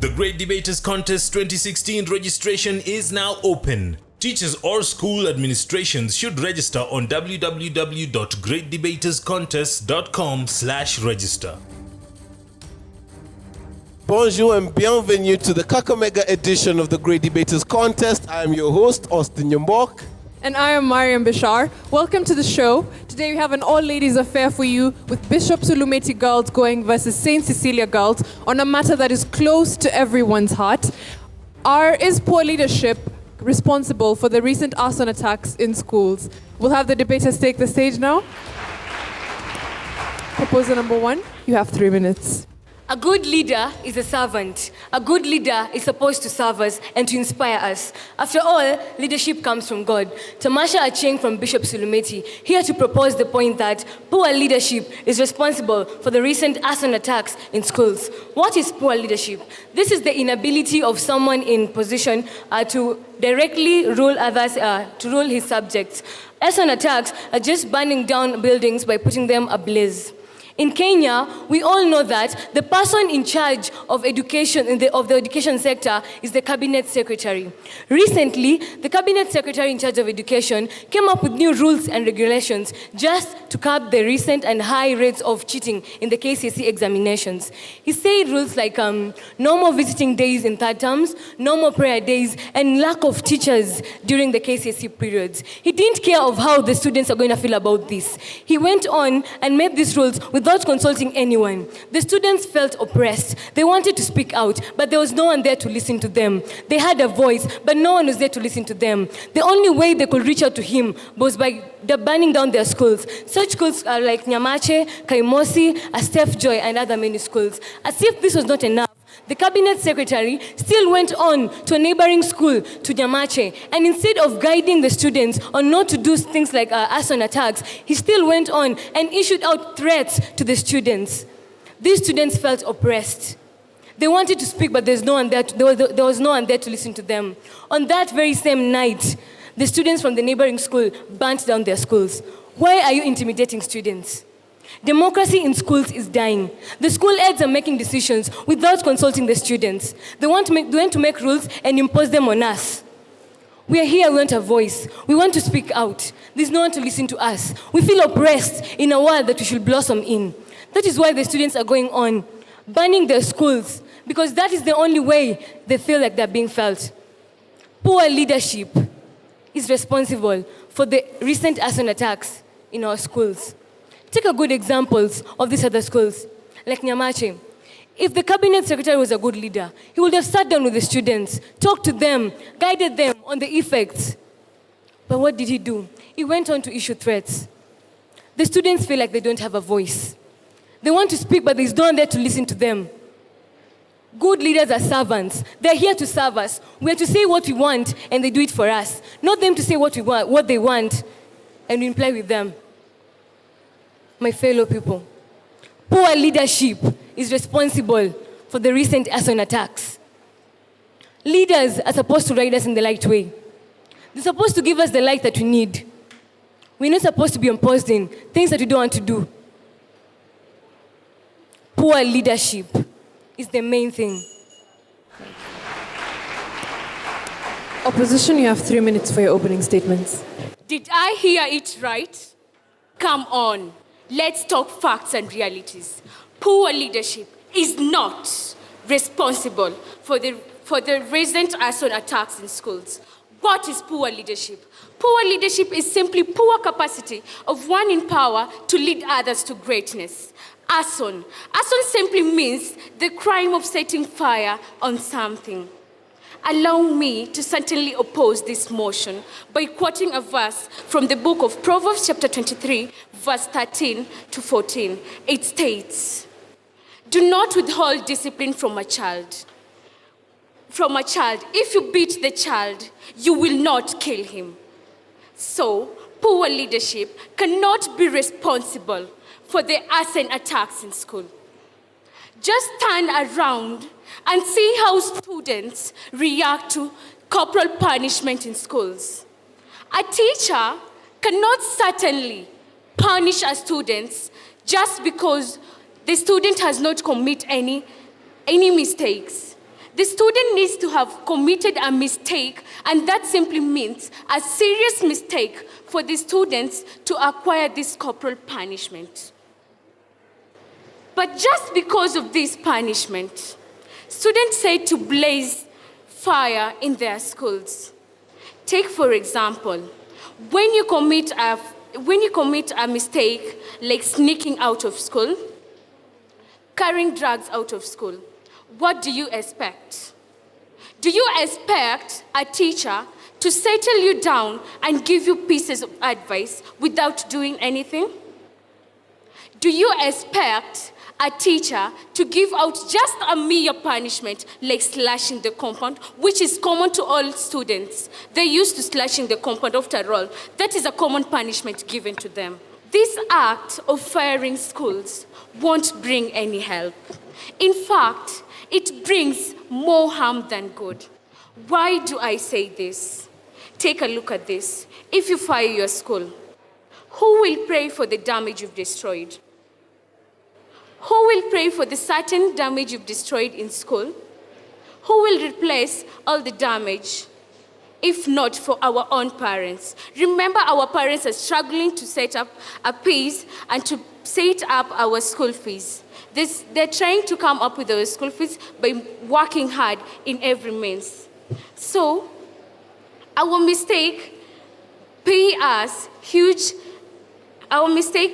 The Great Debaters Contest 2016 registration is now open. Teachers or school administrations should register on www.greatdebaterscontest.com/register. Bonjour and bienvenue to the Kakamega edition of the Great Debaters Contest. I am your host, Austin Yombok. And I am Mariam Bishar. Welcome to the show. Today we have an all-ladies affair for you with Bishop Sulumeti girls going versus Saint Cecilia girls on a matter that is close to everyone's heart. Is poor leadership responsible for the recent arson attacks in schools? We'll have the debaters take the stage now. Proposal number 1, you have 3 minutes. A good leader is a servant. A good leader is supposed to serve us and to inspire us. After all, leadership comes from God. Tamasha Acheng from Bishop Sulumeti, here to propose the point that poor leadership is responsible for the recent arson attacks in schools. What is poor leadership? This is the inability of someone in position to directly rule others, to rule his subjects. Arson attacks are just burning down buildings by putting them ablaze. In Kenya, we all know that the person in charge of education of the education sector is the cabinet secretary. Recently, the cabinet secretary in charge of education came up with new rules and regulations just to curb the recent and high rates of cheating in the KCSE examinations. He said rules like no more visiting days in third terms, no more prayer days, and lack of teachers during the KCSE periods. He didn't care of how the students are going to feel about this. He went on and made these rules without consulting anyone. The students felt oppressed. They wanted to speak out, but there was no one there to listen to them. They had a voice, but no one was there to listen to them. The only way they could reach out to him was by burning down their schools. Such schools are like Nyamache, Kaimosi, Astef Joy, and other many schools. As if this was not enough, the cabinet secretary still went on to a neighboring school, to Nyamache, and instead of guiding the students on not to do things like arson attacks, he still went on and issued out threats to the students. These students felt oppressed. They wanted to speak, but there was no one there to listen to them. On that very same night, the students from the neighboring school burnt down their schools. Why are you intimidating students? Democracy in schools is dying. The school heads are making decisions without consulting the students. They want to make rules and impose them on us. We are here, we want a voice. We want to speak out. There's no one to listen to us. We feel oppressed in a world that we should blossom in. That is why the students are going on, burning their schools, because that is the only way they feel like they're being felt. Poor leadership is responsible for the recent arson attacks in our schools. Take a good examples of these other schools, like Nyamache. If the cabinet secretary was a good leader, he would have sat down with the students, talked to them, guided them on the effects. But what did he do? He went on to issue threats. The students feel like they don't have a voice. They want to speak, but there's no one there to listen to them. Good leaders are servants. They're here to serve us. We're to say what we want, and they do it for us. Not them to say what they want, and we imply with them. My fellow people, poor leadership is responsible for the recent arson attacks. Leaders are supposed to guide us in the right way. They're supposed to give us the light that we need. We're not supposed to be imposed in things that we don't want to do. Poor leadership is the main thing. Opposition, you have 3 minutes for your opening statements. Did I hear it right? Come on. Let's talk facts and realities. Poor leadership is not responsible for the recent arson attacks in schools. What is poor leadership? Poor leadership is simply poor capacity of one in power to lead others to greatness. Arson. Arson simply means the crime of setting fire on something. Allow me to certainly oppose this motion by quoting a verse from the book of Proverbs chapter 23, verse 13 to 14. It states, "Do not withhold discipline from a child. If you beat the child, you will not kill him." So, poor leadership cannot be responsible for the arson attacks in school. Just turn around and see how students react to corporal punishment in schools. A teacher cannot certainly punish a student just because the student has not committed any mistakes. The student needs to have committed a mistake, and that simply means a serious mistake for the students to acquire this corporal punishment. But just because of this punishment, students say to blaze fire in their schools. Take, for example, when you commit a mistake like sneaking out of school, carrying drugs out of school, what do you expect? Do you expect a teacher to settle you down and give you pieces of advice without doing anything? Do you expect a teacher to give out just a mere punishment like slashing the compound, which is common to all students? They're used to slashing the compound after all. That is a common punishment given to them. This act of firing schools won't bring any help. In fact, it brings more harm than good. Why do I say this? Take a look at this. If you fire your school, who will pay for the damage you've destroyed? Who will pay for the certain damage you've destroyed in school? Who will replace all the damage, if not for our own parents? Remember, our parents are struggling to set up a fees and to set up our school fees. They're trying to come up with our school fees by working hard in every means. So, our mistake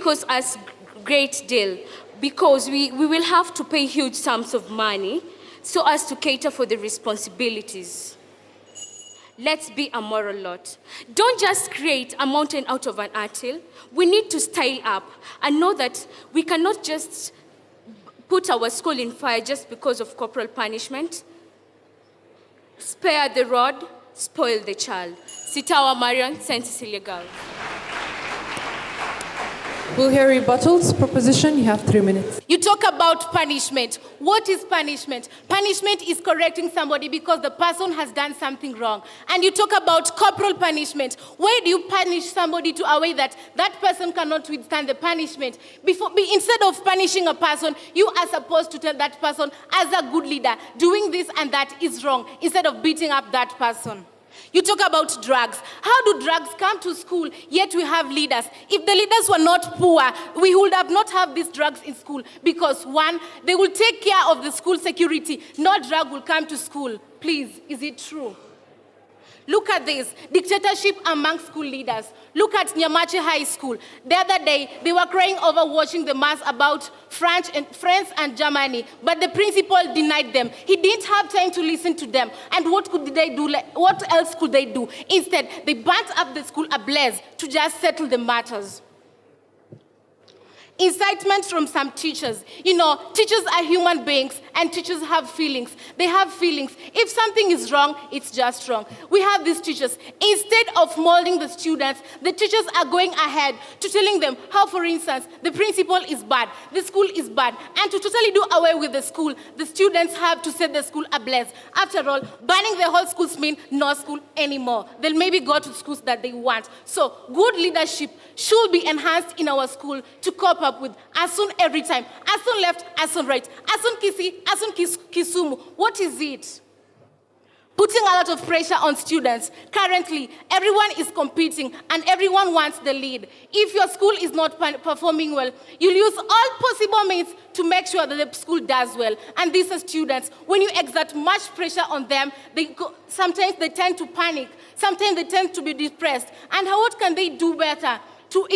costs us great deal, because we will have to pay huge sums of money so as to cater for the responsibilities. Let's be a moral lot. Don't just create a mountain out of an anthill. We need to style up and know that we cannot just put our school in fire just because of corporal punishment. Spare the rod, spoil the child. Sitawa Marion, St. Cecilia Girls. We'll hear rebuttals. Proposition, you have 3 minutes. You talk about punishment. What is punishment? Punishment is correcting somebody because the person has done something wrong. And you talk about corporal punishment. Why do you punish somebody to a way that that person cannot withstand the punishment? Instead of punishing a person, you are supposed to tell that person, as a good leader, doing this and that is wrong, instead of beating up that person. You talk about drugs. How do drugs come to school, yet we have leaders? If the leaders were not poor, we would have not have these drugs in school. Because one, they will take care of the school security. No drug will come to school. Please, is it true? Look at this, dictatorship among school leaders. Look at Nyamache High School. The other day, they were crying over watching the mass about France and Germany, but the principal denied them. He didn't have time to listen to them. And what could they do? What else could they do? Instead, they burnt up the school ablaze to just settle the matters. Incitement from some teachers. You know, teachers are human beings and teachers have feelings. They have feelings. If something is wrong, it's just wrong. We have these teachers. Instead of molding the students, the teachers are going ahead to telling them how, for instance, the principal is bad, the school is bad. And to totally do away with the school, the students have to set the school ablaze. After all, banning the whole schools means no school anymore. They'll maybe go to schools that they want. So good leadership should be enhanced in our school to cope up with arson every time. Arson left, arson right. Arson Kisi, arson Kisumu. What is it? Putting a lot of pressure on students. Currently, everyone is competing and everyone wants the lead. If your school is not performing well, you'll use all possible means to make sure that the school does well. And these are students. When you exert much pressure on them, sometimes they tend to panic. Sometimes they tend to be depressed. And what can they do better to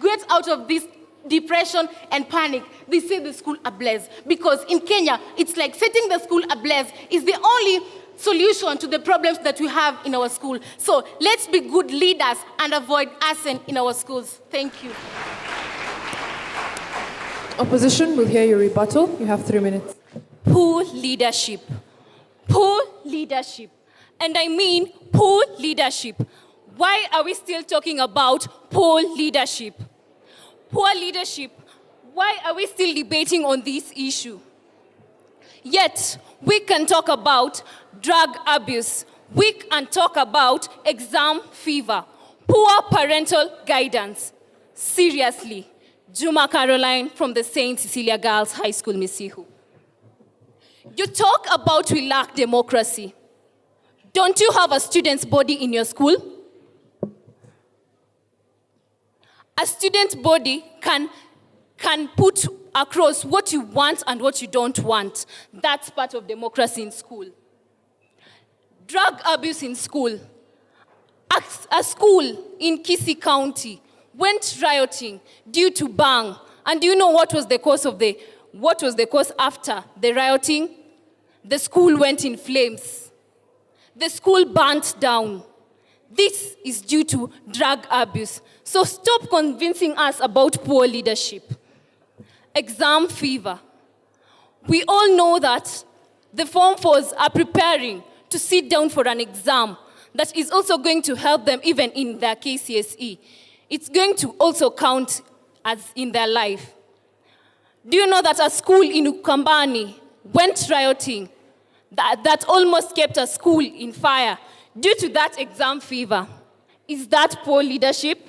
get out of this depression and panic? They set the school ablaze. Because in Kenya, it's like setting the school ablaze is the only solution to the problems that we have in our school. So let's be good leaders and avoid arson in our schools. Thank you. Opposition, we'll hear your rebuttal. You have 3 minutes. Poor leadership. Poor leadership. And I mean poor leadership. Why are we still talking about poor leadership? Poor leadership. Why are we still debating on this issue? Yet, we can talk about drug abuse. We can talk about exam fever, poor parental guidance. Seriously, Juma Caroline from the St. Cecilia Girls High School, Misihu. You talk about we lack democracy. Don't you have a student's body in your school? A student body can put across what you want and what you don't want. That's part of democracy in school. Drug abuse in school. A school in Kisii County went rioting due to bang. And do you know what was the cause after the rioting? The school went in flames. The school burnt down. This is due to drug abuse. So stop convincing us about poor leadership. Exam fever. We all know that the Form 4s are preparing to sit down for an exam that is also going to help them even in their KCSE. It's going to also count as in their life. Do you know that a school in Ukambani went rioting that almost kept a school in fire due to that exam fever? Is that poor leadership?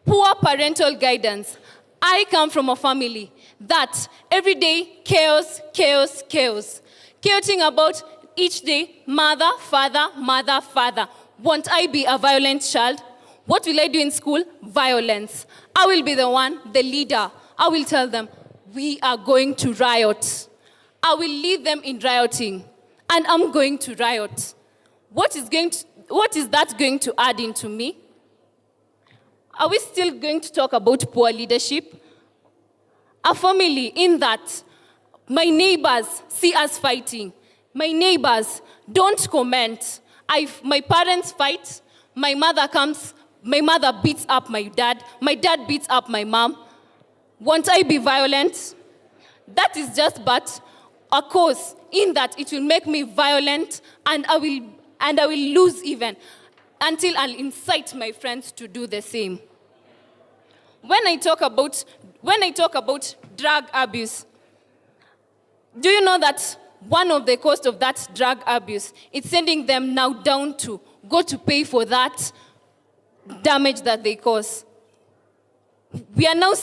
Poor parental guidance. I come from a family that every day, chaos, chaos, chaos. Chaoting about each day, mother, father, mother, father. Won't I be a violent child? What will I do in school? Violence. I will be the one, the leader. I will tell them, we are going to riot. I will lead them in rioting. And I'm going to riot. What is that going to add into me? Are we still going to talk about poor leadership? A family in that my neighbors see us fighting. My neighbors don't comment. My parents fight. My mother beats up my dad beats up my mom. Won't I be violent? That is just but a cause in that it will make me violent and I will lose even until I'll incite my friends to do the same. When I talk about drug abuse, do you know that one of the cost of that drug abuse is sending them now down to go to pay for that damage that they cause? We are now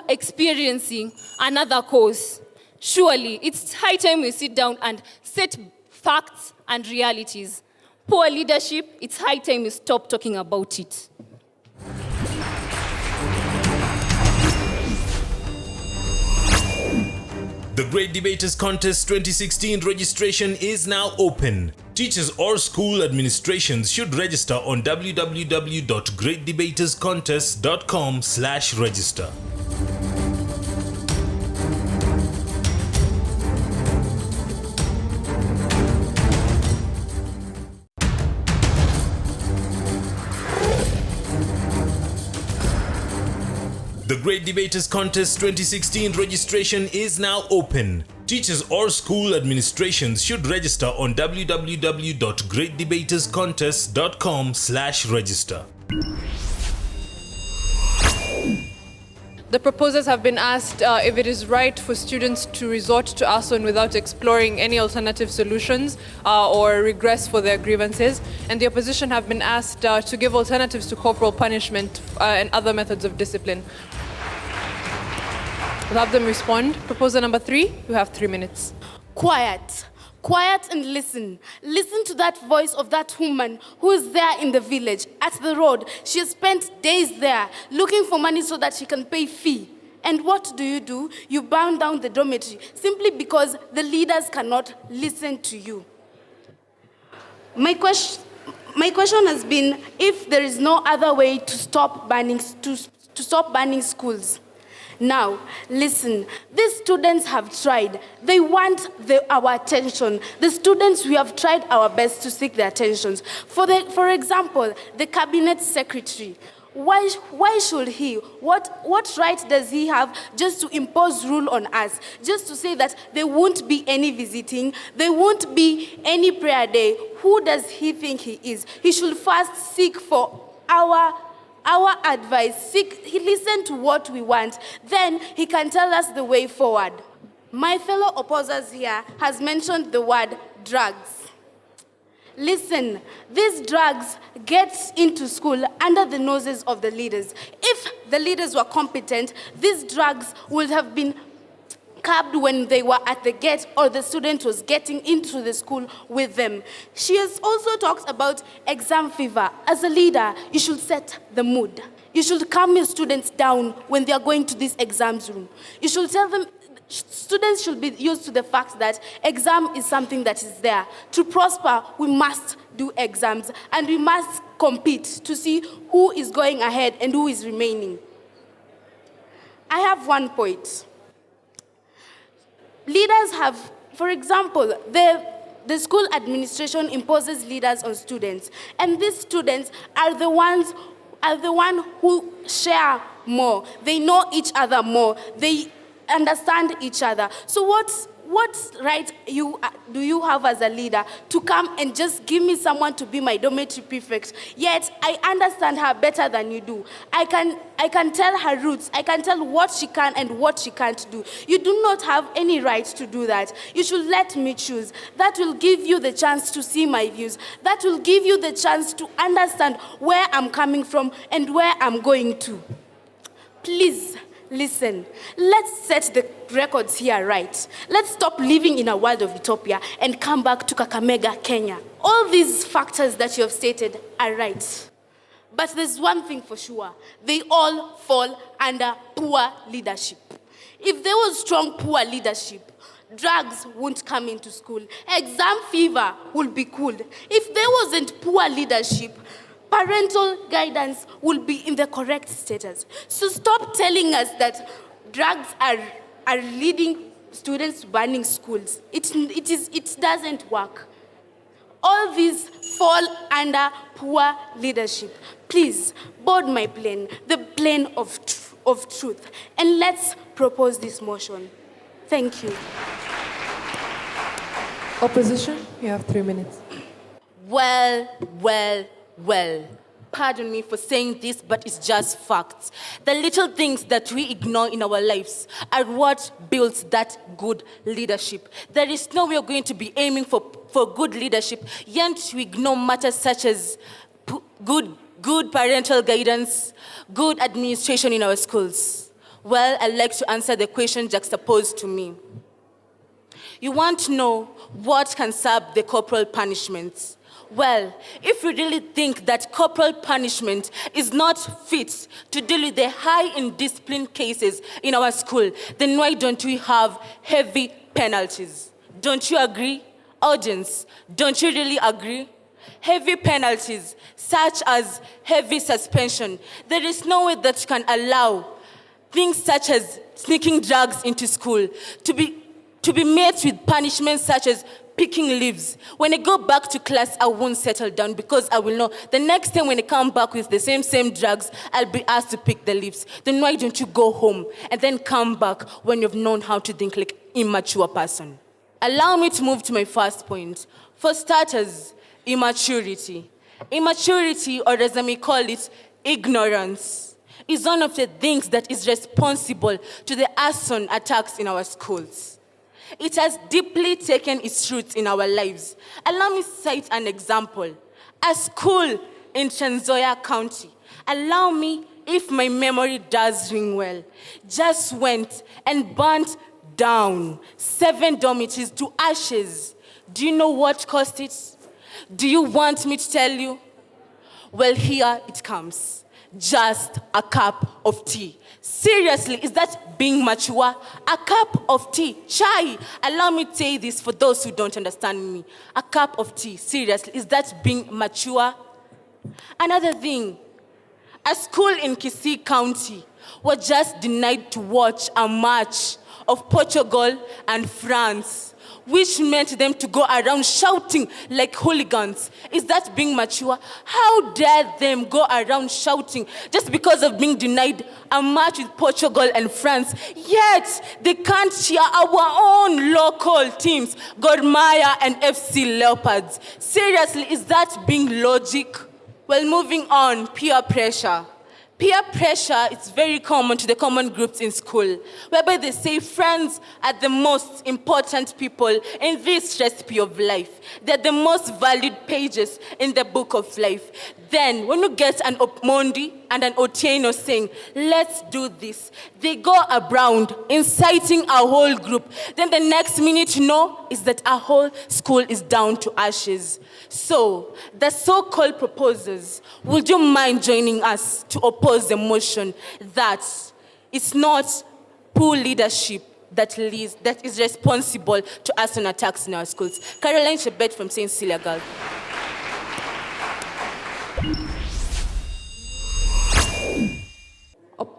experiencing another cause. Surely, it's high time we sit down and set facts and realities. Poor leadership, it's high time we stop talking about it. The Great Debaters Contest 2016 registration is now open. Teachers or school administrations should register on www.greatdebaterscontest.com/register. The Great Debaters Contest 2016 registration is now open. Teachers or school administrations should register on www.greatdebaterscontest.com/register. The proposers have been asked if it is right for students to resort to arson without exploring any alternative solutions or regress for their grievances. And the opposition have been asked to give alternatives to corporal punishment and other methods of discipline. We'll have them respond. Proposal number 3, you have 3 minutes. Quiet. Quiet and listen. Listen to that voice of that woman who is there in the village, at the road. She has spent days there looking for money so that she can pay fee. And what do? You burn down the dormitory simply because the leaders cannot listen to you. My question has been if there is no other way to stop banning schools. Now, listen, these students have tried. They want our attention. The students, we have tried our best to seek their attentions. For example, the cabinet secretary. Why should he? What right does he have just to impose rule on us? Just to say that there won't be any visiting, there won't be any prayer day. Who does he think he is? He should first seek for our advice, he listen to what we want, then he can tell us the way forward. My fellow opposers here has mentioned the word drugs. Listen, these drugs get into school under the noses of the leaders. If the leaders were competent, these drugs would have been curbed when they were at the gate or the student was getting into the school with them. She has also talked about exam fever. As a leader, you should set the mood. You should calm your students down when they are going to this exams room. You should tell them, students should be used to the fact that exam is something that is there. To prosper, we must do exams and we must compete to see who is going ahead and who is remaining. I have one point. Leaders have, for example, the school administration imposes leaders on students, and these students are the one who share more. They know each other more. They understand each other. So what right do you have as a leader to come and just give me someone to be my dormitory prefect? Yet I understand her better than you do. I can tell her roots. I can tell what she can and what she can't do. You do not have any right to do that. You should let me choose. That will give you the chance to see my views. That will give you the chance to understand where I'm coming from and where I'm going to. Please, listen, let's set the records here right. Let's stop living in a world of utopia and come back to Kakamega, Kenya. All these factors that you have stated are right. But there's one thing for sure. They all fall under poor leadership. If there was strong poor leadership, drugs won't come into school. Exam fever will be cooled. If there wasn't poor leadership, parental guidance will be in the correct status. So stop telling us that drugs are leading students to burning schools. It doesn't work. All these fall under poor leadership. Please, board my plane, the plane of truth, and let's propose this motion. Thank you. Opposition, you have 3 minutes. Well, pardon me for saying this, but it's just facts. The little things that we ignore in our lives are what builds that good leadership. There is no way we're going to be aiming for good leadership, yet we ignore matters such as good parental guidance, good administration in our schools. Well, I'd like to answer the question juxtaposed to me. You want to know what can serve the corporal punishments? Well, if you really think that corporal punishment is not fit to deal with the high indiscipline cases in our school, then why don't we have heavy penalties? Don't you agree? Audience, don't you really agree? Heavy penalties, such as heavy suspension. There is no way that you can allow things such as sneaking drugs into school to be met with punishments such as picking leaves. When I go back to class, I won't settle down because I will know the next time when I come back with the same drugs, I'll be asked to pick the leaves. Then why don't you go home and then come back when you've known how to think like an immature person? Allow me to move to my first point. For starters, immaturity. Immaturity, or as I may call it, ignorance, is one of the things that is responsible to the arson attacks in our schools. It has deeply taken its roots in our lives. Allow me to cite an example. A school in Trans Nzoia County, allow me, if my memory does ring well, just went and burnt down 7 dormitories to ashes. Do you know what caused it? Do you want me to tell you? Well, here it comes. Just a cup of tea. Seriously, is that being mature? A cup of tea. Chai. Allow me to say this for those who don't understand me. A cup of tea. Seriously, is that being mature? Another thing. A school in Kisii County was just denied to watch a match of Portugal and France, which meant them to go around shouting like hooligans. Is that being mature? How dare them go around shouting just because of being denied a match with Portugal and France? Yet, they can't cheer our own local teams, Gor Mahia and FC Leopards. Seriously, is that being logic? Well, moving on, peer pressure. Peer pressure is very common to the common groups in school, whereby they say friends are the most important people in this recipe of life. They're the most valued pages in the book of life. Then, when you get an Opmondi, and an Otieno saying, let's do this. They go around inciting our whole group. Then the next minute you know is that our whole school is down to ashes. So, the so-called proposers, would you mind joining us to oppose the motion that it's not poor leadership that is responsible to arson attacks in our schools? Caroline Chebet from St. Cecilia Girls.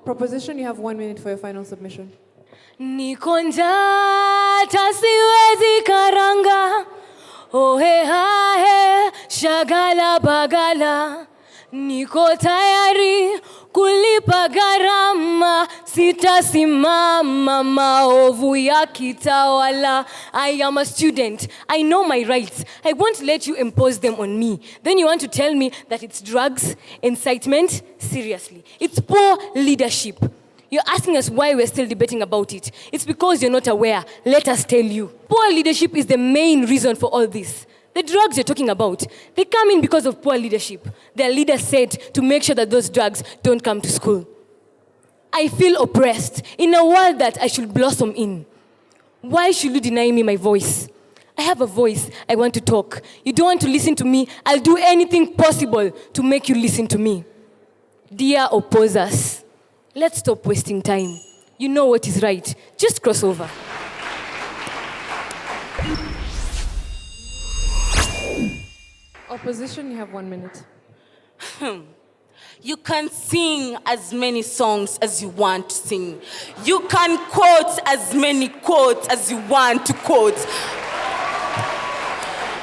Proposition, you have 1 minute for your final submission. Niko njaa hata siwezi karanga, ohe hahe shagala bagala, niko tayari kulipa gharama, sitasimama maovu yakitawala. I am a student. I know my rights. I won't let you impose them on me. Then you want to tell me that it's drugs, incitement? Seriously. It's poor leadership. You're asking us why we're still debating about it. It's because you're not aware. Let us tell you. Poor leadership is the main reason for all this. The drugs you're talking about, they come in because of poor leadership. Their leader said to make sure that those drugs don't come to school. I feel oppressed in a world that I should blossom in. Why should you deny me my voice? I have a voice. I want to talk. You don't want to listen to me? I'll do anything possible to make you listen to me. Dear opposers, let's stop wasting time. You know what is right. Just cross over. Opposition, you have 1 minute. You can sing as many songs as you want to sing. You can quote as many quotes as you want to quote.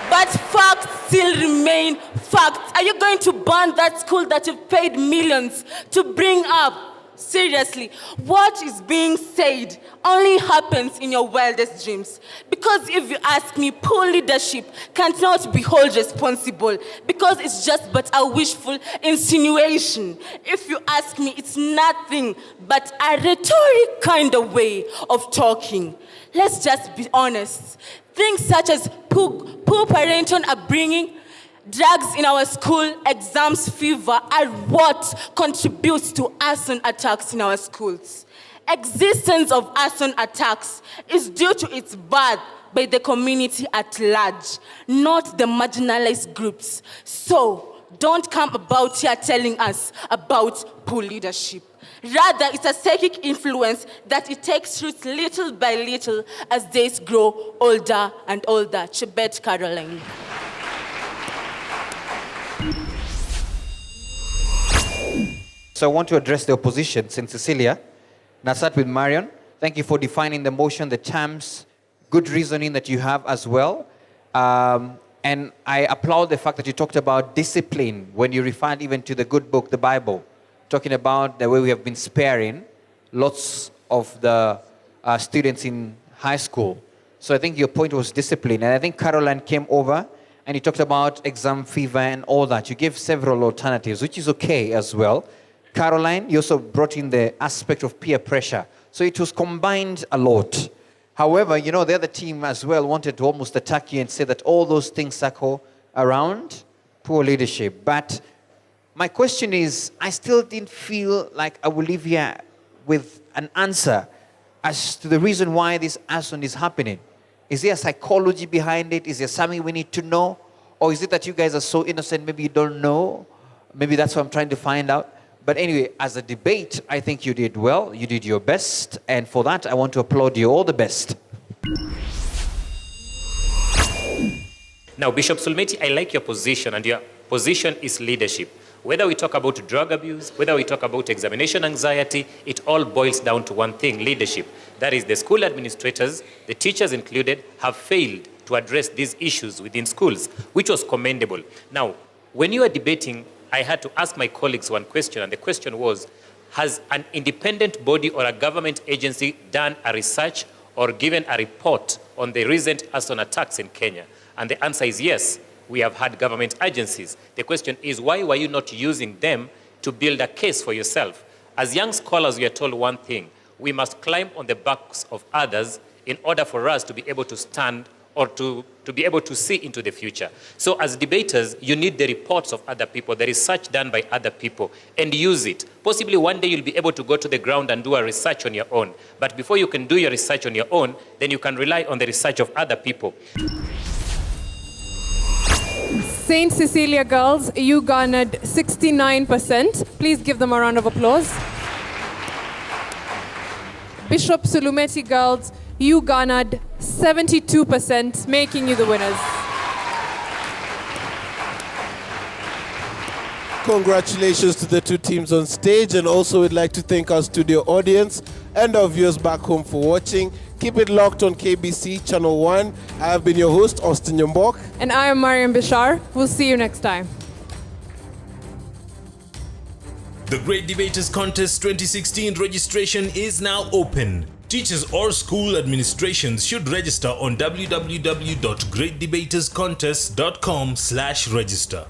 But facts still remain facts. Are you going to burn that school that you've paid millions to bring up? Seriously, what is being said only happens in your wildest dreams. Because if you ask me, poor leadership cannot be held responsible because it's just but a wishful insinuation. If you ask me, it's nothing but a rhetoric kind of way of talking. Let's just be honest. Things such as poor parental upbringing, drugs in our school, exams, fever are what contributes to arson attacks in our schools. Existence of arson attacks is due to its birth by the community at large, not the marginalized groups. So, don't come about here telling us about poor leadership. Rather, it's a psychic influence that it takes root little by little as days grow older and older. Chebet Caroline. So I want to address the opposition, St. Cecilia. Now start with Marion. Thank you for defining the motion, the terms, good reasoning that you have as well. And I applaud the fact that you talked about discipline when you referred even to the good book, the Bible, talking about the way we have been sparing lots of the students in high school. So I think your point was discipline. And I think Caroline came over and you talked about exam fever and all that. You gave several alternatives, which is okay as well. Caroline, you also brought in the aspect of peer pressure. So it was combined a lot. However, you know, the other team as well wanted to almost attack you and say that all those things circle around poor leadership. But my question is, I still didn't feel like I will leave here with an answer as to the reason why this arson is happening. Is there a psychology behind it? Is there something we need to know? Or is it that you guys are so innocent, maybe you don't know? Maybe that's what I'm trying to find out. But anyway, as a debate, I think you did well. You did your best. And for that, I want to applaud you. All the best. Now, Bishop Sulumeti, I like your position, and your position is leadership. Whether we talk about drug abuse, whether we talk about examination anxiety, it all boils down to one thing, leadership. That is, the school administrators, the teachers included, have failed to address these issues within schools, which was commendable. Now, when you are debating, I had to ask my colleagues one question, and the question was, has an independent body or a government agency done a research or given a report on the recent arson attacks in Kenya? And the answer is yes, we have had government agencies. The question is, why were you not using them to build a case for yourself? As young scholars, we are told one thing: we must climb on the backs of others in order for us to be able to stand or to be able to see into the future. So as debaters, you need the reports of other people, the research done by other people, and use it. Possibly one day you'll be able to go to the ground and do a research on your own. But before you can do your research on your own, then you can rely on the research of other people. St. Cecilia girls, you garnered 69%. Please give them a round of applause. Bishop Sulumeti girls, you garnered 72%, making you the winners. Congratulations to the two teams on stage, and also we'd like to thank our studio audience and our viewers back home for watching. Keep it locked on KBC Channel 1. I have been your host, Austin Yombok. And I am Mariam Bishar. We'll see you next time. The Great Debaters Contest 2016 registration is now open. Teachers or school administrations should register on www.greatdebaterscontest.com/register.